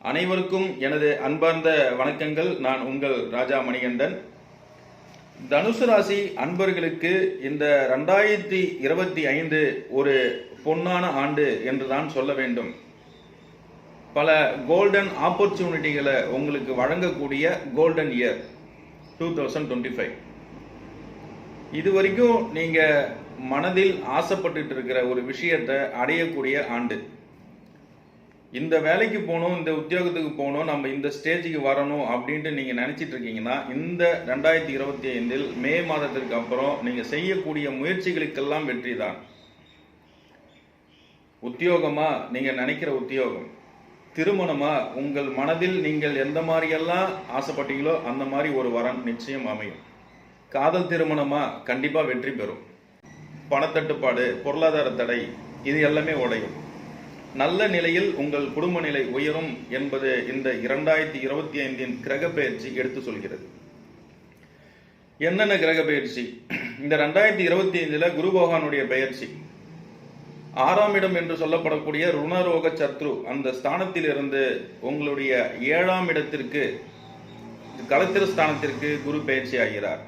அனைவருக்கும் எனது அன்பார்ந்த வணக்கங்கள். நான் உங்கள் ராஜா மணிகண்டன். தனுசு ராசி அன்பர்களுக்கு இந்த 2025 ஒரு பொன்னான ஆண்டு என்று தான் சொல்ல வேண்டும். பல கோல்டன் ஆப்பர்ச்சுனிட்டிகளை உங்களுக்கு வழங்கக்கூடிய கோல்டன் இயர் 2025. இதுவரைக்கும் நீங்க மனதில் ஆசைப்பட்டு இருக்கிற ஒரு விஷயத்தை அடையக்கூடிய ஆண்டு. இந்த வேலைக்கு போகணும், இந்த உத்தியோகத்துக்கு போகணும், நம்ம இந்த ஸ்டேஜுக்கு வரணும் அப்படின்ட்டு நீங்கள் நினச்சிட்டு இருக்கீங்கன்னா, இந்த 2025 மே மாதத்திற்கு அப்புறம் நீங்கள் செய்யக்கூடிய முயற்சிகளுக்கெல்லாம் வெற்றி தான். உத்தியோகமா நீங்கள் நினைக்கிற உத்தியோகம், திருமணமா உங்கள் மனதில் நீங்கள் எந்த மாதிரியெல்லாம் ஆசைப்பட்டீங்களோ அந்த மாதிரி ஒரு வரன் நிச்சயம் அமையும். காதல் திருமணமா கண்டிப்பாக வெற்றி பெறும். பணத்தட்டுப்பாடு, பொருளாதார தடை இது எல்லாமே உடையும். நல்ல நிலையில் உங்கள் குடும்ப நிலை உயரும் என்பது இந்த 2025 கிரக பயிற்சி எடுத்து சொல்கிறது. என்னென்ன கிரக பயிற்சி? இந்த 2025 குரு பகவானுடைய பயிற்சி 6ஆம் இடம் என்று சொல்லப்படக்கூடிய ருணரோக சத்ரு அந்த ஸ்தானத்தில் இருந்து உங்களுடைய 7ஆம் இடத்திற்கு களத்திர ஸ்தானத்திற்கு குரு பயிற்சி ஆகிறார்.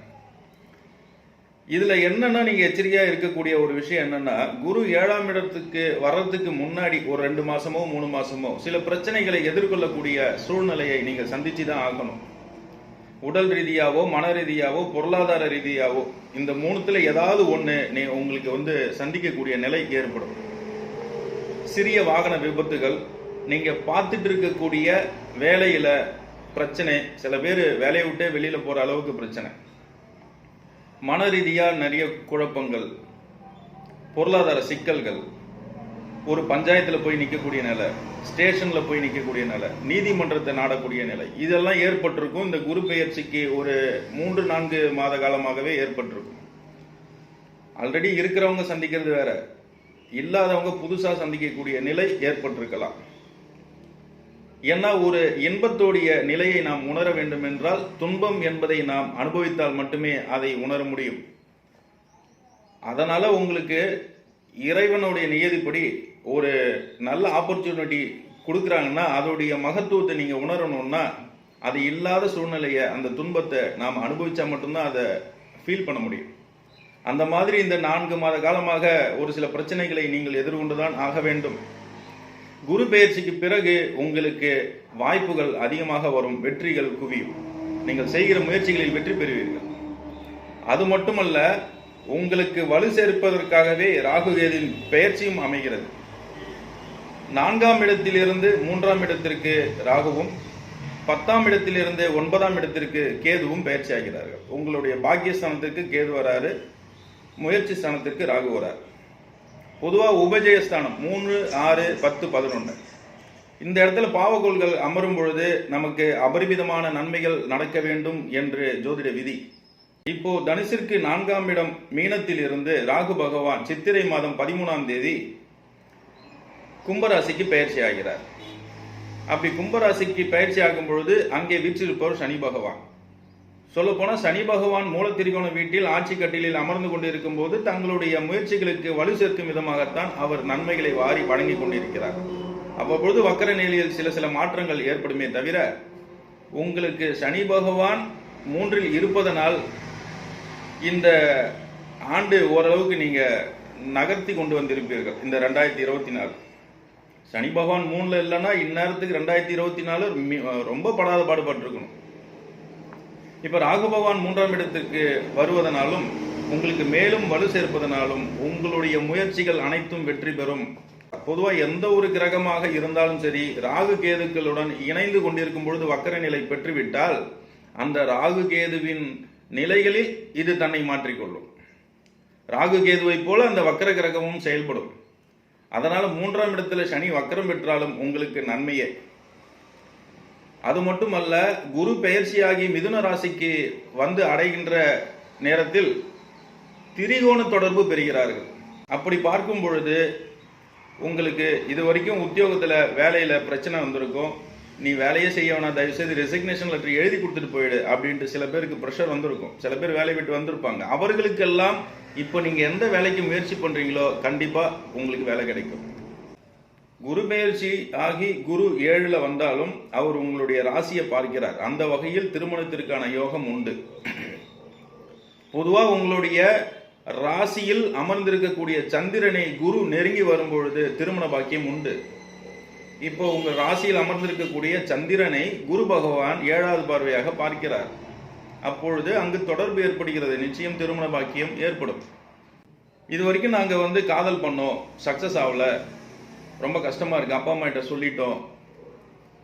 இதுல என்னன்னா நீங்க எச்சரிக்கையா இருக்கக்கூடிய ஒரு விஷயம் என்னன்னா, குரு 7ஆம் இடத்துக்கு வர்றதுக்கு முன்னாடி ஒரு 2 மாசமோ 3 மாசமோ சில பிரச்சனைகளை எதிர்கொள்ளக்கூடிய சூழ்நிலையை நீங்க சந்திச்சு தான் ஆகணும். உடல் ரீதியாவோ, மன ரீதியாவோ, பொருளாதார ரீதியாவோ இந்த மூணுத்துல ஏதாவது ஒண்ணு உங்களுக்கு சந்திக்கக்கூடிய நிலை ஏற்படும். சிறிய வாகன விபத்துகள், நீங்க பார்த்துட்டு இருக்கக்கூடிய வேலையில பிரச்சனை, சில பேர் வேலையை விட்டே வெளியில போற அளவுக்கு பிரச்சனை, மன ரீதியா நிறைய குழப்பங்கள், பொருளாதார சிக்கல்கள், ஒரு பஞ்சாயத்துல போய் நிற்கக்கூடிய நிலை, ஸ்டேஷன்ல போய் நிற்கக்கூடிய நிலை, நீதிமன்றத்தை நாடக்கூடிய நிலை, இதெல்லாம் ஏற்பட்டிருக்கும். இந்த குரு பெயர்ச்சிக்கு ஒரு 3-4 மாத காலமாகவே ஏற்பட்டிருக்கும். ஆல்ரெடி இருக்கிறவங்க சந்திக்கிறது வேற, இல்லாதவங்க புதுசா சந்திக்கக்கூடிய நிலை ஏற்பட்டிருக்கலாம். ஏன்னா ஒரு இன்பத்தோடைய நிலையை நாம் உணர வேண்டும் என்றால் துன்பம் என்பதை நாம் அனுபவித்தால் மட்டுமே அதை உணர முடியும். அதனால உங்களுக்கு இறைவனுடைய நியதிப்படி ஒரு நல்ல ஆப்பர்ச்சுனிட்டி கொடுக்குறாங்கன்னா அதோடைய மகத்துவத்தை நீங்க உணரணும்னா அது இல்லாத சூழ்நிலையை, அந்த துன்பத்தை நாம் அனுபவிச்சா மட்டும்தான் அதை ஃபீல் பண்ண முடியும். அந்த மாதிரி இந்த 4 மாத காலமாக ஒரு சில பிரச்சனைகளை நீங்கள் எதிர்கொண்டுதான் ஆக வேண்டும். குரு பெயர்ச்சிக்கு பிறகு உங்களுக்கு வாய்ப்புகள் அதிகமாக வரும், வெற்றிகள் குவியும், நீங்கள் செய்கிற முயற்சிகளில் வெற்றி பெறுவீர்கள். அது மட்டுமல்ல, உங்களுக்கு வலு சேர்ப்பதற்காகவே ராகு கேதுவின் பெயர்ச்சியும் அமைகிறது. 4ஆம் இடத்திலிருந்து 3ஆம் இடத்திற்கு ராகுவும், 10ஆம் இடத்திலிருந்து 9ஆம் இடத்திற்கு கேதுவும் பயிற்சி ஆகிறார்கள். உங்களுடைய பாக்கியஸ்தானத்திற்கு கேது வராரு, முயற்சி ஸ்தானத்திற்கு ராகு வராரு. பொதுவாக உபஜயஸ்தானம் 3, 6, 10, 11 இந்த இடத்துல பாவகோள்கள் அமரும் பொழுது நமக்கு அபரிமிதமான நன்மைகள் நடக்க வேண்டும் என்று ஜோதிட விதி. இப்போ தனுசிற்கு 4ஆம் இடம் மீனத்தில் இருந்து ராகு பகவான் சித்திரை மாதம் 13ஆம் தேதி கும்பராசிக்கு பயிற்சி ஆகிறார். அப்படி கும்பராசிக்கு பயிற்சி ஆகும் பொழுது அங்கே வீற்றிருப்பவர் சனி பகவான். சொல்ல போனா சனி பகவான் மூல திரிகோண வீட்டில் ஆட்சி கட்டிலில் அமர்ந்து கொண்டிருக்கும் போது தங்களுடைய முயற்சிகளுக்கு வலு சேர்க்கும் விதமாகத்தான் அவர் நன்மைகளை வாரி வழங்கி கொண்டிருக்கிறார். அவ்வப்பொழுது வக்கர நிலையில் சில மாற்றங்கள் ஏற்படுமே தவிர உங்களுக்கு சனி பகவான் 3இல் இருப்பதனால் இந்த ஆண்டு ஓரளவுக்கு நீங்க நகர்த்தி கொண்டு வந்திருப்பீர்கள். இந்த 2024 சனி பகவான் 3ல இல்லைன்னா இந்நேரத்துக்கு 2024 ரொம்ப படாத பாடுபட்டிருக்கணும். இப்ப ராகு பகவான் 3ஆம் இடத்திற்கு வருவதனாலும் உங்களுக்கு மேலும் வலு சேர்ப்பதனாலும் உங்களுடைய முயற்சிகள் அனைத்தும் வெற்றி பெறும். பொதுவாக எந்த ஒரு கிரகமாக இருந்தாலும் சரி, ராகு கேதுக்களுடன் இணைந்து கொண்டிருக்கும் பொழுது வக்கர நிலை பெற்றுவிட்டால் அந்த ராகு கேதுவின் நிலைகளில் இது தன்னை மாற்றிக்கொள்ளும். ராகு கேதுவை போல அந்த வக்கர கிரகமும் செயல்படும். அதனால 3ஆம் இடத்துல சனி வக்கரம் பெற்றாலும் உங்களுக்கு நன்மையே. அது மட்டுமல்ல, குரு பெயர்ச்சியாகி மிதுன ராசிக்கு வந்து அடைகின்ற நேரத்தில் திரிகோண தொடர்பு பெறுகிறார்கள். அப்படி பார்க்கும் பொழுது உங்களுக்கு இது வரைக்கும் உத்தியோகத்தில் வேலையில் பிரச்சனை வந்திருக்கும், நீ வேலையே செய்ய வேணாம், தயவுசெய்து ரெசிக்னேஷன் லெட்டர் எழுதி கொடுத்துட்டு போயிடு அப்படின்ட்டு சில பேருக்கு ப்ரெஷர் வந்திருக்கும். சில பேர் வேலையை விட்டு வந்திருப்பாங்க. அவர்களுக்கெல்லாம் இப்போ நீங்க எந்த வேலைக்கு முயற்சி பண்றீங்களோ கண்டிப்பா உங்களுக்கு வேலை கிடைக்கும். குரு பெயர்ச்சி ஆகி குரு 7ல் வந்தாலும் அவர் உங்களுடைய ராசியை பார்க்கிறார். அந்த வகையில் திருமணத்திற்கான யோகம் உண்டு. பொதுவா உங்களுடைய ராசியில் அமர்ந்திருக்கக்கூடிய சந்திரனை குரு நெருங்கி வரும்பொழுது திருமண பாக்கியம் உண்டு. இப்போ உங்க ராசியில் அமர்ந்திருக்கக்கூடிய சந்திரனை குரு பகவான் 7வது பார்வையாக பார்க்கிறார். அப்பொழுது அங்கு தொடர்பு ஏற்படுகிறது. நிச்சயம் திருமண பாக்கியம் ஏற்படும். இது வரைக்கும் நாங்க காதல் பண்ணோம், சக்சஸ் ஆகல, ரொம்ப கஷ்டமா இருக்கு, அப்பா அம்மா கிட்ட சொல்லிட்டோம்,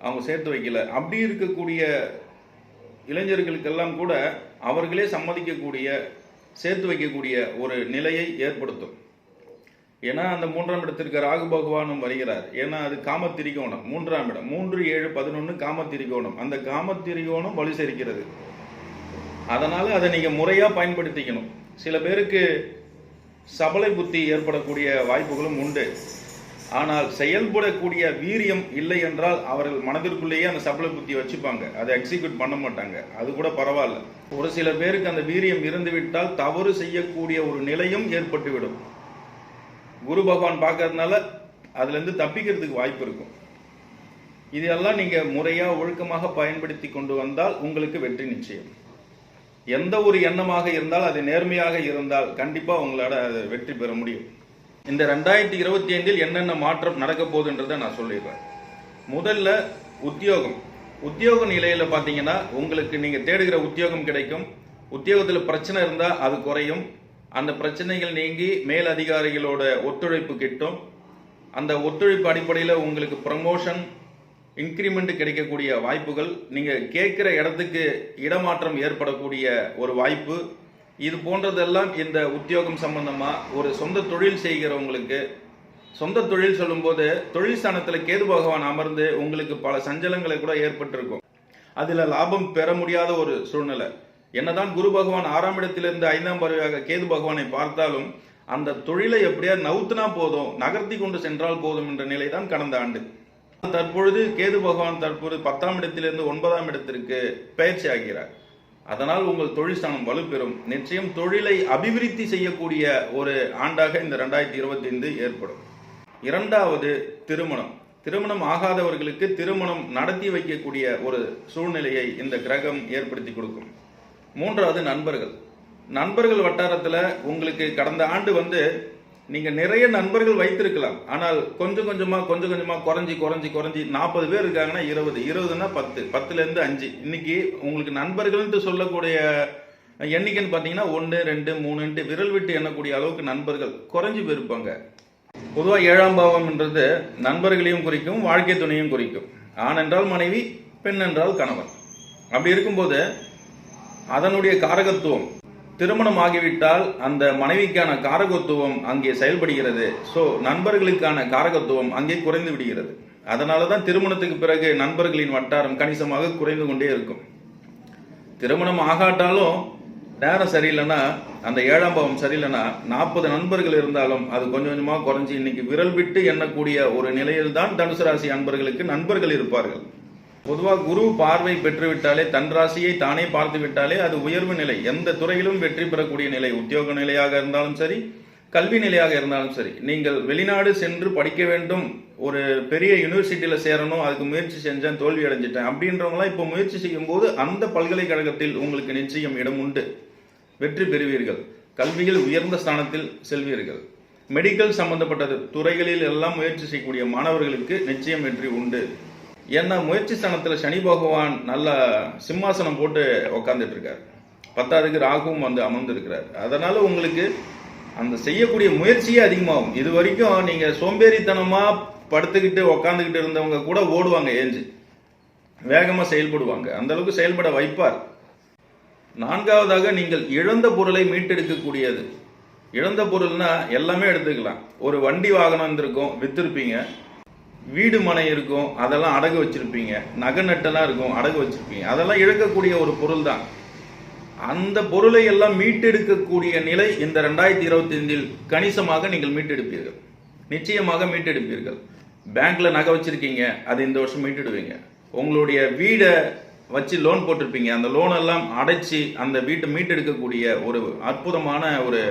அவங்க சேர்த்து வைக்கல, அப்படி இருக்கக்கூடிய இளைஞர்களுக்கெல்லாம் கூட அவர்களே சம்மதிக்கக்கூடிய, சேர்த்து வைக்கக்கூடிய ஒரு நிலையை ஏற்படுத்தும். ஏன்னா அந்த 3ஆம் இடத்திற்கு ராகு பகவானும் வருகிறார். ஏன்னா அது காமத்திரிகோணம், 3ஆம் இடம், 3, 7, 11 காமத்திரிகோணம். அந்த காமத்திரிகோணம் வலு சேர்க்கிறது. அதனால அதை நீங்க முறையா பயன்படுத்திக்கணும். சில பேருக்கு சபலை புத்தி ஏற்படக்கூடிய வாய்ப்புகளும் உண்டு. ஆனால் செயல்படக்கூடிய வீரியம் இல்லை என்றால் அவர்கள் மனதிற்குள்ளேயே அந்த சபல புத்தி வச்சுப்பாங்க, அதை எக்ஸிக்யூட் பண்ண மாட்டாங்க. அது கூட பரவாயில்ல. ஒரு சில பேருக்கு அந்த வீரியம் இருந்துவிட்டால் தவறு செய்யக்கூடிய ஒரு நிலையும் ஏற்பட்டுவிடும். குரு பகவான் பார்க்கறதுனால அதுல இருந்து தப்பிக்கிறதுக்கு வாய்ப்பு இருக்கும். இதெல்லாம் நீங்க முறையா ஒழுக்கமாக பயன்படுத்தி கொண்டு வந்தால் உங்களுக்கு வெற்றி நிச்சயம். எந்த ஒரு எண்ணமாக இருந்தால் அது நேர்மையாக இருந்தால் கண்டிப்பா உங்களால வெற்றி பெற முடியும். இந்த 2025இல் என்னென்ன மாற்றம் நடக்க போகுதுன்றதை நான் சொல்லிடுறேன். முதல்ல உத்தியோக நிலையில பாத்தீங்கன்னா உங்களுக்கு நீங்க தேடுகிற உத்தியோகம் கிடைக்கும். உத்தியோகத்தில் பிரச்சனை இருந்தா அது குறையும். அந்த பிரச்சனைகள் நீங்கி மேல் அதிகாரிகளோட ஒத்துழைப்பு கிட்டும். அந்த ஒத்துழைப்பு அடிப்படையில் உங்களுக்கு ப்ரமோஷன், இன்கிரிமெண்ட் கிடைக்கக்கூடிய வாய்ப்புகள், நீங்க கேட்கிற இடத்துக்கு இடமாற்றம் ஏற்படக்கூடிய ஒரு வாய்ப்பு, இது போன்றதெல்லாம் இந்த உத்தியோகம் சம்பந்தமா. ஒரு சொந்த தொழில் செய்கிறவங்களுக்கு, சொந்த தொழில் சொல்லும்போது தொழில் ஸ்தானத்தில் கேது பகவான் அமர்ந்து உங்களுக்கு பல சஞ்சலங்களை கூட ஏற்பட்டிருக்கும். அதுல லாபம் பெற முடியாத ஒரு சூழ்நிலை. என்னதான் குரு பகவான் 6ஆம் இடத்திலிருந்து 5ஆம் பார்வையாக கேது பகவானை பார்த்தாலும் அந்த தொழிலை எப்படியா நவுத்துனா போதும், நகர்த்தி கொண்டு சென்றால் போதும் என்ற நிலைதான் கடந்த ஆண்டு. தற்பொழுது கேது பகவான் 10ஆம் இடத்திலிருந்து 9ஆம் இடத்திற்கு பயிற்சி ஆகிறார். அதனால் உங்கள் தொழில் ஸ்தானம் வலுப்பெறும். நிச்சயம் தொழிலை அபிவிருத்தி செய்யக்கூடிய ஒரு ஆண்டாக இந்த 2025 ஏற்படும். 2வது திருமணம் ஆகாதவர்களுக்கு திருமணம் நடத்தி வைக்கக்கூடிய ஒரு சூழ்நிலையை இந்த கிரகம் ஏற்படுத்தி கொடுக்கும். 3வது நண்பர்கள் வட்டாரத்துல உங்களுக்கு கடந்த ஆண்டு நீங்க நிறைய நண்பர்கள் வைத்திருக்கலாம். ஆனால் கொஞ்சம் கொஞ்சமா குறைஞ்சி 40 பேர் இருக்காங்கன்னா 20னா 10, 10லேருந்து 5. இன்னைக்கு உங்களுக்கு நண்பர்கள் சொல்லக்கூடிய எண்ணிக்கைன்னு பாத்தீங்கன்னா 1, 2, 3 விரல் விட்டு எண்ணக்கூடிய அளவுக்கு நண்பர்கள் குறைஞ்சு போயிருப்பாங்க. பொதுவா 7ஆம் பாவம்ன்றது நண்பர்களையும் குறிக்கும், வாழ்க்கை துணையும் குறிக்கும். ஆண் என்றால் மனைவி, பெண் என்றால் கணவன். அப்படி இருக்கும்போது அதனுடைய காரகத்துவம், திருமணம் ஆகிவிட்டால் அந்த மனைவிக்கான காரகத்துவம் அங்கே செயல்படுகிறது. சோ நண்பர்களுக்கான காரகத்துவம் அங்கே குறைந்து விடுகிறது. அதனாலதான் திருமணத்துக்கு பிறகு நண்பர்களின் வட்டாரம் கணிசமாக குறைந்து கொண்டே இருக்கும். திருமணம் ஆகாட்டாலும் நேரம் சரியில்லைன்னா, அந்த 7ஆம் பாவம் சரியில்லைன்னா 40 நண்பர்கள் இருந்தாலும் அது கொஞ்சமா குறைஞ்சி இன்னைக்கு விரல் விட்டு எண்ணக்கூடிய ஒரு நிலையில் தான் தனுசு ராசி அன்பர்களுக்கு நண்பர்கள் இருப்பார்கள். பொதுவாக குரு பார்வை பெற்றுவிட்டாலே, தன் ராசியை தானே பார்த்து விட்டாலே அது உயர்வு நிலை. எந்த துறையிலும் வெற்றி பெறக்கூடிய நிலை. உத்தியோக நிலையாக இருந்தாலும் சரி, கல்வி நிலையாக இருந்தாலும் சரி. நீங்கள் வெளிநாடு சென்று படிக்க வேண்டும், ஒரு பெரிய யூனிவர்சிட்டியில சேரணும், அதுக்கு முயற்சி செஞ்சேன், தோல்வி அடைஞ்சிட்டேன் அப்படின்றவங்களாம் இப்போ முயற்சி செய்யும் போது அந்த பல்கலைக்கழகத்தில் உங்களுக்கு நிச்சயம் இடம் உண்டு, வெற்றி பெறுவீர்கள். கல்வியில் உயர்ந்த ஸ்தானத்தில் செல்வீர்கள். மெடிக்கல் சம்பந்தப்பட்ட துறைகளில் எல்லாம் முயற்சி செய்யக்கூடிய மாணவர்களுக்கு நிச்சயம் வெற்றி உண்டு. ஏன்னா முயற்சி ஸ்தானத்துல சனி பகவான் நல்ல சிம்மாசனம் போட்டு உக்காந்துட்டு இருக்காரு. 10ஆவதுக்கு ராகுவும் அமர்ந்து இருக்கிறார். அதனால உங்களுக்கு அந்த செய்யக்கூடிய முயற்சியே அதிகமாகும். இது வரைக்கும் நீங்க சோம்பேறித்தனமா படுத்துக்கிட்டு உக்காந்துக்கிட்டு இருந்தவங்க கூட ஓடுவாங்க, ஏஞ்சு வேகமா செயல்படுவாங்க. அந்த அளவுக்கு செயல்பட வைப்பார். 4ஆவதாக நீங்கள் இழந்த பொருளை மீட்டெடுக்கக்கூடியது. இழந்த பொருள்னா எல்லாமே எடுத்துக்கலாம். ஒரு வண்டி வாகனம் இருந்திருக்கும், வித்திருப்பீங்க. வீடு மனை இருக்கும், அதெல்லாம் அடகு வச்சிருப்பீங்க. நகை நட்டெல்லாம் இருக்கும், அடகு வச்சிருப்பீங்க. அதெல்லாம் இழக்கக்கூடிய ஒரு பொருள் தான். அந்த பொருளை எல்லாம் மீட்டெடுக்கக்கூடிய நிலை இந்த 2025இல் கணிசமாக நீங்கள் மீட்டெடுப்பீர்கள். நிச்சயமாக மீட்டெடுப்பீர்கள். பேங்க்ல நகை வச்சிருக்கீங்க, அது இந்த வருஷம் மீட்டெடுவீங்க. உங்களுடைய வீடை வச்சு லோன் போட்டிருப்பீங்க, அந்த லோன் எல்லாம் அடைச்சி அந்த வீட்டை மீட்டெடுக்கக்கூடிய ஒரு அற்புதமான ஒரு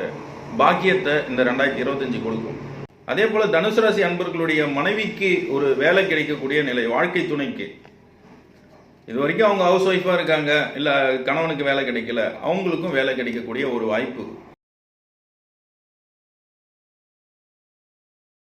பாக்கியத்தை இந்த 2025 கொடுக்கும். அதே போல தனுசு ராசி அன்பர்களுடைய மனைவிக்கு ஒரு வேலை கிடைக்கக்கூடிய நிலை, வாழ்க்கை துணைக்கு இது வரைக்கும் அவங்க ஹவுஸ் ஒய்ஃபா இருக்காங்க, இல்ல கணவனுக்கு வேலை கிடைக்கல, அவங்களுக்கும் வேலை கிடைக்கக்கூடிய ஒரு வாய்ப்பு